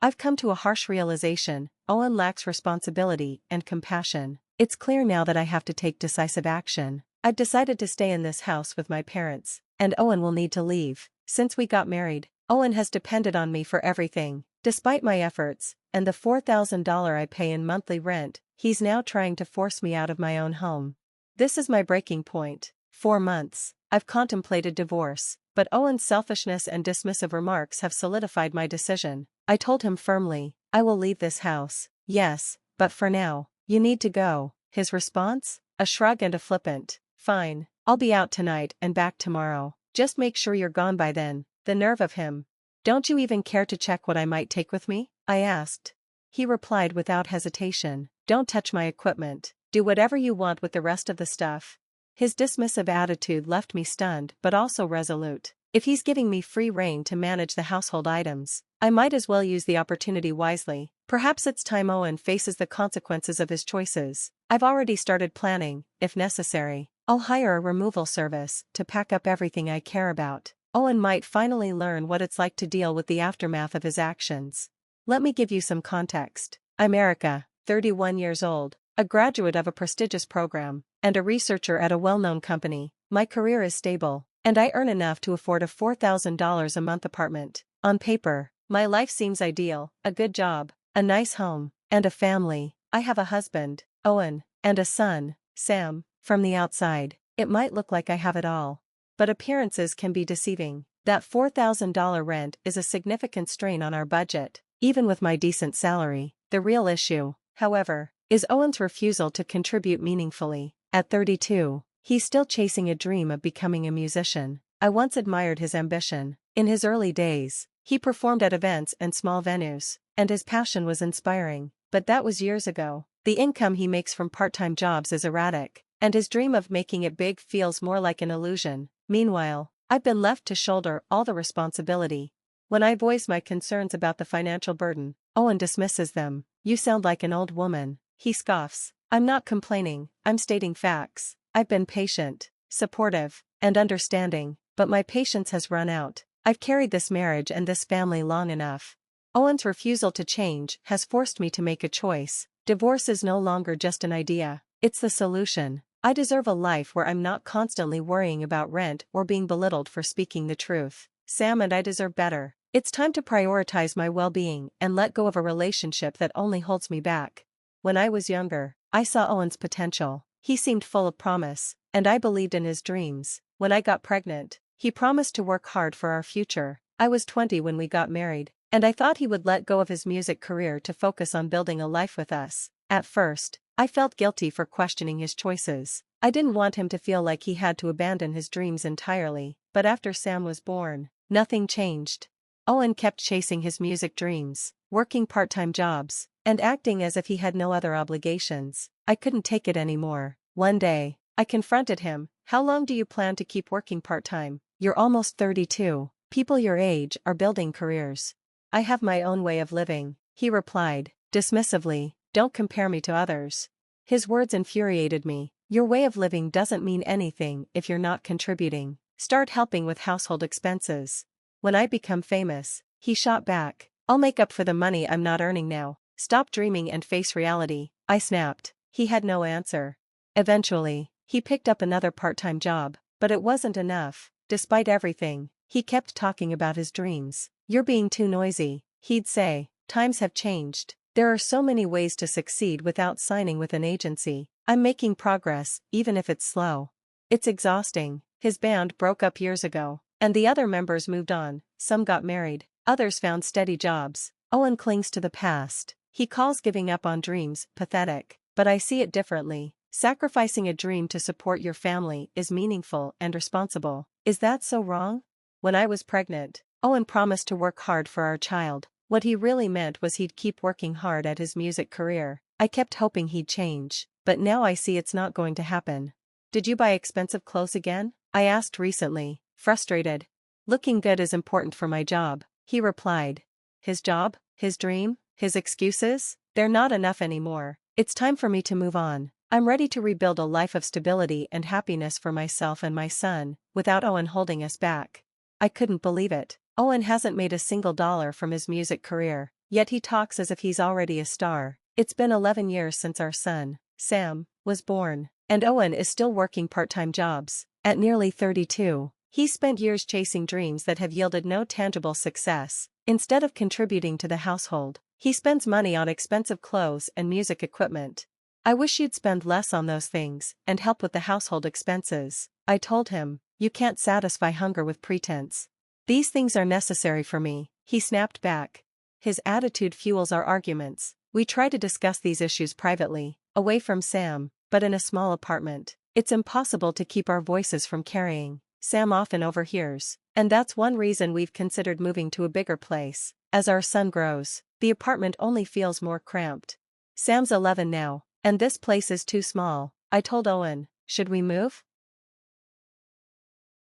I've come to a harsh realization: Owen lacks responsibility and compassion. It's clear now that I have to take decisive action. I've decided to stay in this house with my parents, and Owen will need to leave. Since we got married, Owen has depended on me for everything. Despite my efforts, and the $4,000 I pay in monthly rent, he's now trying to force me out of my own home. This is my breaking point. 4 months. I've contemplated divorce, but Owen's selfishness and dismissive remarks have solidified my decision. I told him firmly, I will leave this house. Yes, but for now, you need to go. His response? A shrug and a flippant, fine, I'll be out tonight and back tomorrow. Just make sure you're gone by then. The nerve of him. Don't you even care to check what I might take with me? I asked. He replied without hesitation, don't touch my equipment. Do whatever you want with the rest of the stuff. His dismissive attitude left me stunned but also resolute. If he's giving me free rein to manage the household items, I might as well use the opportunity wisely. Perhaps it's time Owen faces the consequences of his choices. I've already started planning. If necessary, I'll hire a removal service to pack up everything I care about. Owen might finally learn what it's like to deal with the aftermath of his actions. Let me give you some context. I'm Erica, 31 years old, a graduate of a prestigious program, and a researcher at a well-known company. My career is stable, and I earn enough to afford a $4,000 a month apartment. On paper, my life seems ideal: a good job, a nice home, and a family. I have a husband, Owen, and a son, Sam. From the outside, it might look like I have it all. But appearances can be deceiving. That $4,000 rent is a significant strain on our budget, even with my decent salary. The real issue, however, is Owen's refusal to contribute meaningfully. At 32, he's still chasing a dream of becoming a musician. I once admired his ambition. In his early days, he performed at events and small venues, and his passion was inspiring. But that was years ago. The income he makes from part-time jobs is erratic, and his dream of making it big feels more like an illusion. Meanwhile, I've been left to shoulder all the responsibility. When I voice my concerns about the financial burden, Owen dismisses them. You sound like an old woman. He scoffs. I'm not complaining, I'm stating facts. I've been patient, supportive, and understanding, but my patience has run out. I've carried this marriage and this family long enough. Owen's refusal to change has forced me to make a choice. Divorce is no longer just an idea, it's the solution. I deserve a life where I'm not constantly worrying about rent or being belittled for speaking the truth. Sam and I deserve better. It's time to prioritize my well-being and let go of a relationship that only holds me back. When I was younger, I saw Owen's potential. He seemed full of promise, and I believed in his dreams. When I got pregnant, he promised to work hard for our future. I was 20 when we got married, and I thought he would let go of his music career to focus on building a life with us. At first, I felt guilty for questioning his choices. I didn't want him to feel like he had to abandon his dreams entirely. But after Sam was born, nothing changed. Owen kept chasing his music dreams, working part-time jobs, and acting as if he had no other obligations. I couldn't take it anymore. One day, I confronted him. How long do you plan to keep working part-time? You're almost 32. People your age are building careers. I have my own way of living, he replied, dismissively. Don't compare me to others. His words infuriated me. Your way of living doesn't mean anything if you're not contributing. Start helping with household expenses. When I become famous, he shot back. I'll make up for the money I'm not earning now. Stop dreaming and face reality. I snapped. He had no answer. Eventually, he picked up another part-time job, but it wasn't enough. Despite everything, he kept talking about his dreams. You're being too noisy, he'd say. Times have changed. There are so many ways to succeed without signing with an agency. I'm making progress, even if it's slow. It's exhausting. His band broke up years ago, and the other members moved on. Some got married, others found steady jobs. Owen clings to the past. He calls giving up on dreams pathetic, but I see it differently. Sacrificing a dream to support your family is meaningful and responsible. Is that so wrong? When I was pregnant, Owen promised to work hard for our child. What he really meant was he'd keep working hard at his music career. I kept hoping he'd change, but now I see it's not going to happen. Did you buy expensive clothes again? I asked recently, frustrated. Looking good is important for my job, he replied. His job? His dream? His excuses? They're not enough anymore. It's time for me to move on. I'm ready to rebuild a life of stability and happiness for myself and my son, without Owen holding us back. I couldn't believe it. Owen hasn't made a single dollar from his music career. Yet he talks as if he's already a star. It's been 11 years since our son, Sam, was born, and Owen is still working part-time jobs. At nearly 32, he's spent years chasing dreams that have yielded no tangible success. Instead of contributing to the household, he spends money on expensive clothes and music equipment. I wish you'd spend less on those things and help with the household expenses, I told him. You can't satisfy hunger with pretense. These things are necessary for me, he snapped back. His attitude fuels our arguments. We try to discuss these issues privately, away from Sam, but in a small apartment, it's impossible to keep our voices from carrying. Sam often overhears, and that's one reason we've considered moving to a bigger place. As our son grows, the apartment only feels more cramped. Sam's 11 now, and this place is too small, I told Owen. Should we move?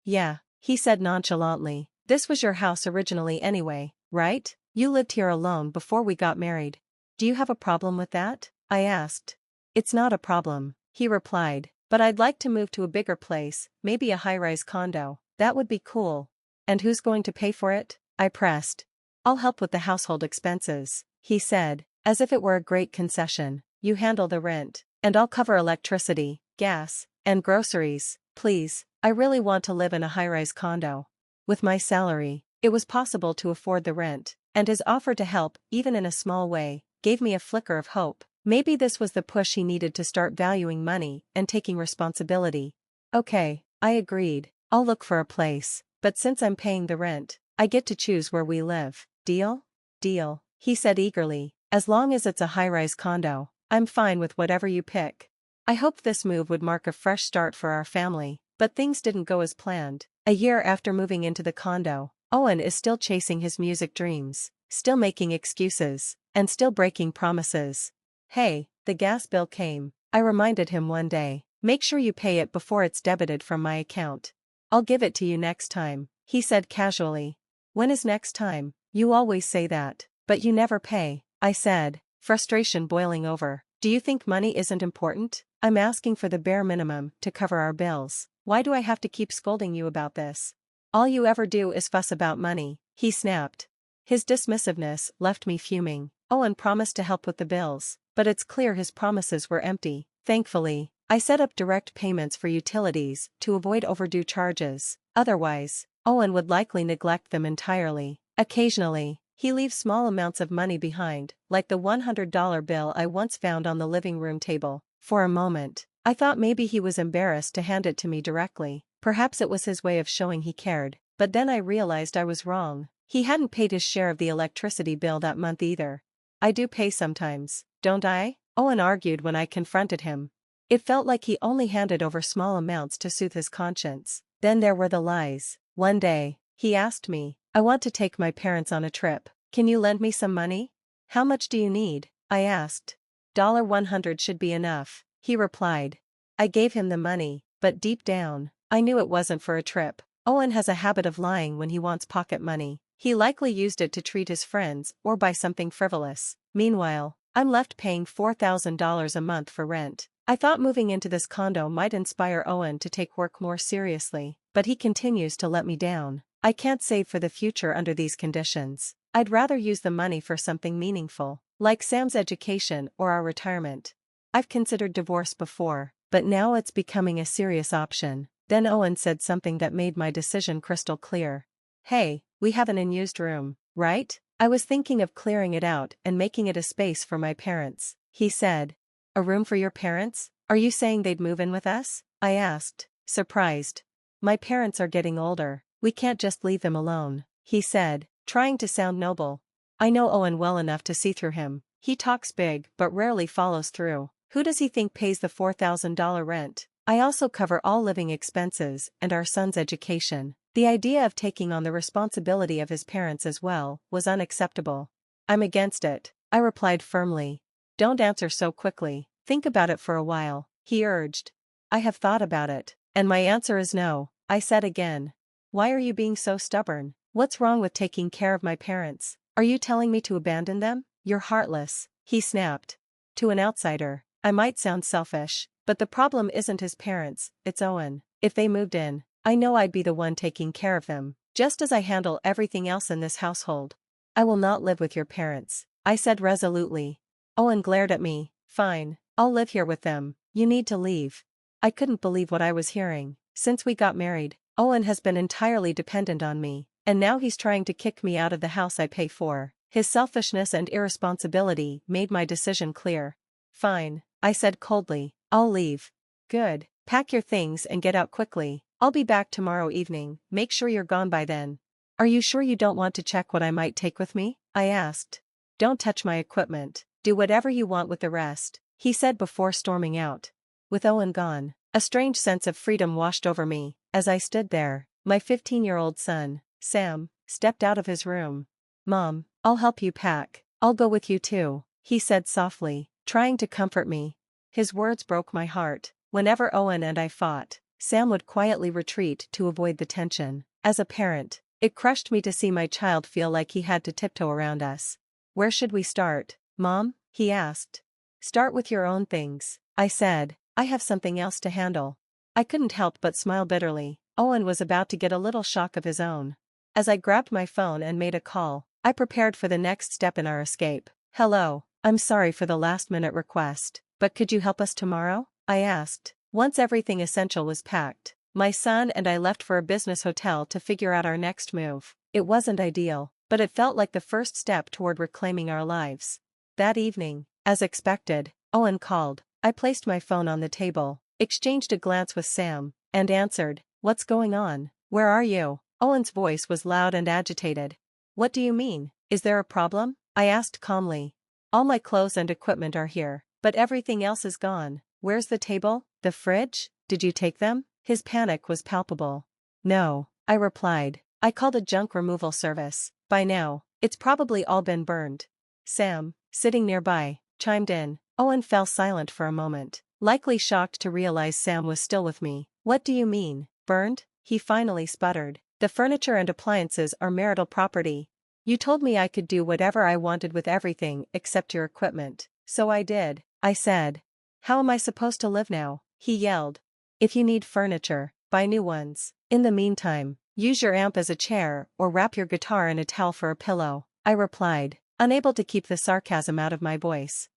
Yeah, he said nonchalantly. This was your house originally anyway, right? You lived here alone before we got married. Do you have a problem with that? I asked. It's not a problem, he replied, but I'd like to move to a bigger place, maybe a high-rise condo. That would be cool. And who's going to pay for it? I pressed. I'll help with the household expenses, he said, as if it were a great concession. You handle the rent, and I'll cover electricity, gas, and groceries. Please, I really want to live in a high-rise condo. With my salary, it was possible to afford the rent, and his offer to help, even in a small way, gave me a flicker of hope. Maybe this was the push he needed to start valuing money and taking responsibility. Okay, I agreed. I'll look for a place, but since I'm paying the rent, I get to choose where we live. Deal? Deal, he said eagerly. As long as it's a high-rise condo, I'm fine with whatever you pick. I hoped this move would mark a fresh start for our family, but things didn't go as planned. A year after moving into the condo, Owen is still chasing his music dreams, still making excuses, and still breaking promises. Hey, the gas bill came, I reminded him one day. Make sure you pay it before it's debited from my account. I'll give it to you next time, he said casually. When is next time? You always say that, but you never pay, I said, frustration boiling over. Do you think money isn't important? I'm asking for the bare minimum to cover our bills. Why do I have to keep scolding you about this? All you ever do is fuss about money, he snapped. His dismissiveness left me fuming. Owen promised to help with the bills, but it's clear his promises were empty. Thankfully, I set up direct payments for utilities to avoid overdue charges. Otherwise, Owen would likely neglect them entirely. Occasionally, he leaves small amounts of money behind, like the $100 bill I once found on the living room table. For a moment, I thought maybe he was embarrassed to hand it to me directly. Perhaps it was his way of showing he cared, but then I realized I was wrong. He hadn't paid his share of the electricity bill that month either. I do pay sometimes, don't I? Owen argued when I confronted him. It felt like he only handed over small amounts to soothe his conscience. Then there were the lies. One day, he asked me, I want to take my parents on a trip. Can you lend me some money? How much do you need? I asked. $100 should be enough, he replied. I gave him the money, but deep down, I knew it wasn't for a trip. Owen has a habit of lying when he wants pocket money. He likely used it to treat his friends or buy something frivolous. Meanwhile, I'm left paying $4,000 a month for rent. I thought moving into this condo might inspire Owen to take work more seriously, but he continues to let me down. I can't save for the future under these conditions. I'd rather use the money for something meaningful, like Sam's education or our retirement. I've considered divorce before, but now it's becoming a serious option. Then Owen said something that made my decision crystal clear. Hey, we have an unused room, right? I was thinking of clearing it out and making it a space for my parents, he said. A room for your parents? Are you saying they'd move in with us? I asked, surprised. My parents are getting older, we can't just leave them alone, he said, trying to sound noble. I know Owen well enough to see through him. He talks big but rarely follows through. Who does he think pays the $4,000 rent? I also cover all living expenses and our son's education. The idea of taking on the responsibility of his parents as well was unacceptable. I'm against it, I replied firmly. Don't answer so quickly, think about it for a while, he urged. I have thought about it, and my answer is no, I said again. Why are you being so stubborn? What's wrong with taking care of my parents? Are you telling me to abandon them? You're heartless, he snapped. To an outsider, I might sound selfish, but the problem isn't his parents, it's Owen. If they moved in, I know I'd be the one taking care of them, just as I handle everything else in this household. I will not live with your parents, I said resolutely. Owen glared at me. Fine, I'll live here with them. You need to leave. I couldn't believe what I was hearing. Since we got married, Owen has been entirely dependent on me, and now he's trying to kick me out of the house I pay for. His selfishness and irresponsibility made my decision clear. Fine, I said coldly, I'll leave. Good, pack your things and get out quickly. I'll be back tomorrow evening, make sure you're gone by then. Are you sure you don't want to check what I might take with me? I asked. Don't touch my equipment, do whatever you want with the rest, he said before storming out. With Owen gone, a strange sense of freedom washed over me. As I stood there, my 15-year-old son, Sam, stepped out of his room. Mom, I'll help you pack. I'll go with you too, he said softly, trying to comfort me. His words broke my heart. Whenever Owen and I fought, Sam would quietly retreat to avoid the tension. As a parent, it crushed me to see my child feel like he had to tiptoe around us. Where should we start, Mom? He asked. Start with your own things, I said. I have something else to handle. I couldn't help but smile bitterly. Owen was about to get a little shock of his own. As I grabbed my phone and made a call, I prepared for the next step in our escape. Hello, I'm sorry for the last-minute request, but could you help us tomorrow? I asked. Once everything essential was packed, my son and I left for a business hotel to figure out our next move. It wasn't ideal, but it felt like the first step toward reclaiming our lives. That evening, as expected, Owen called. I placed my phone on the table, exchanged a glance with Sam, and answered. What's going on? Where are you? Owen's voice was loud and agitated. What do you mean? Is there a problem? I asked calmly. All my clothes and equipment are here, but everything else is gone. Where's the table? The fridge? Did you take them? His panic was palpable. No, I replied. I called a junk removal service. By now, it's probably all been burned. Sam, sitting nearby, chimed in. Owen fell silent for a moment, likely shocked to realize Sam was still with me. What do you mean, burned? He finally sputtered. The furniture and appliances are marital property. You told me I could do whatever I wanted with everything except your equipment, so I did, I said. How am I supposed to live now? He yelled. If you need furniture, buy new ones. In the meantime, use your amp as a chair or wrap your guitar in a towel for a pillow, I replied, unable to keep the sarcasm out of my voice.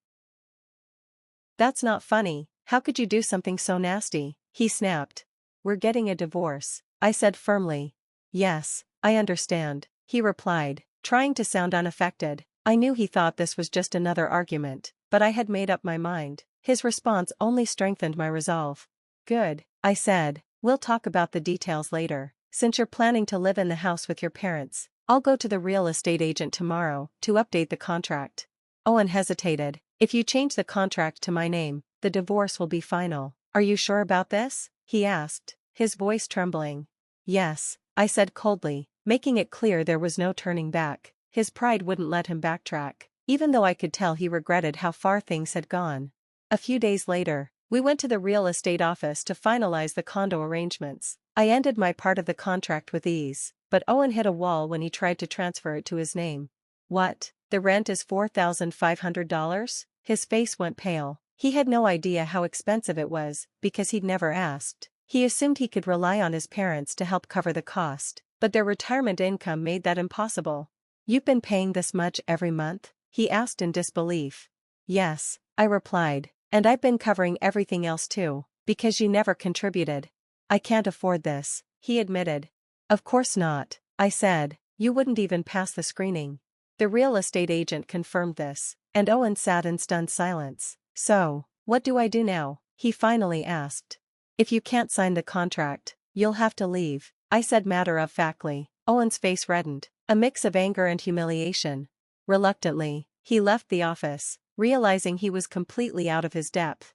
That's not funny, how could you do something so nasty? He snapped. We're getting a divorce, I said firmly. Yes, I understand, he replied, trying to sound unaffected. I knew he thought this was just another argument, but I had made up my mind. His response only strengthened my resolve. Good, I said, we'll talk about the details later. Since you're planning to live in the house with your parents, I'll go to the real estate agent tomorrow to update the contract. Owen hesitated. If you change the contract to my name, the divorce will be final. Are you sure about this? He asked, his voice trembling. Yes, I said coldly, making it clear there was no turning back. His pride wouldn't let him backtrack, even though I could tell he regretted how far things had gone. A few days later, we went to the real estate office to finalize the condo arrangements. I ended my part of the contract with ease, but Owen hit a wall when he tried to transfer it to his name. What? The rent is $4,500? His face went pale. He had no idea how expensive it was, because he'd never asked. He assumed he could rely on his parents to help cover the cost, but their retirement income made that impossible. You've been paying this much every month? He asked in disbelief. Yes, I replied, and I've been covering everything else too, because you never contributed. I can't afford this, he admitted. Of course not, I said, you wouldn't even pass the screening. The real estate agent confirmed this, and Owen sat in stunned silence. So, what do I do now? He finally asked. If you can't sign the contract, you'll have to leave, I said matter-of-factly. Owen's face reddened, a mix of anger and humiliation. Reluctantly, he left the office, realizing he was completely out of his depth.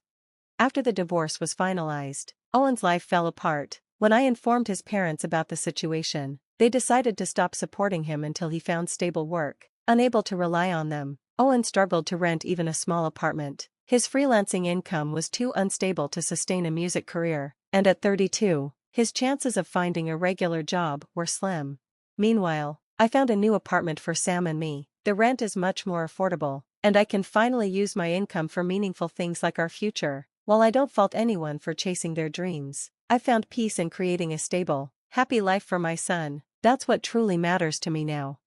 After the divorce was finalized, Owen's life fell apart. When I informed his parents about the situation, they decided to stop supporting him until he found stable work. Unable to rely on them, Owen struggled to rent even a small apartment. His freelancing income was too unstable to sustain a music career, and at 32, his chances of finding a regular job were slim. Meanwhile, I found a new apartment for Sam and me. The rent is much more affordable, and I can finally use my income for meaningful things like our future. While I don't fault anyone for chasing their dreams, I found peace in creating a stable, happy life for my son. That's what truly matters to me now.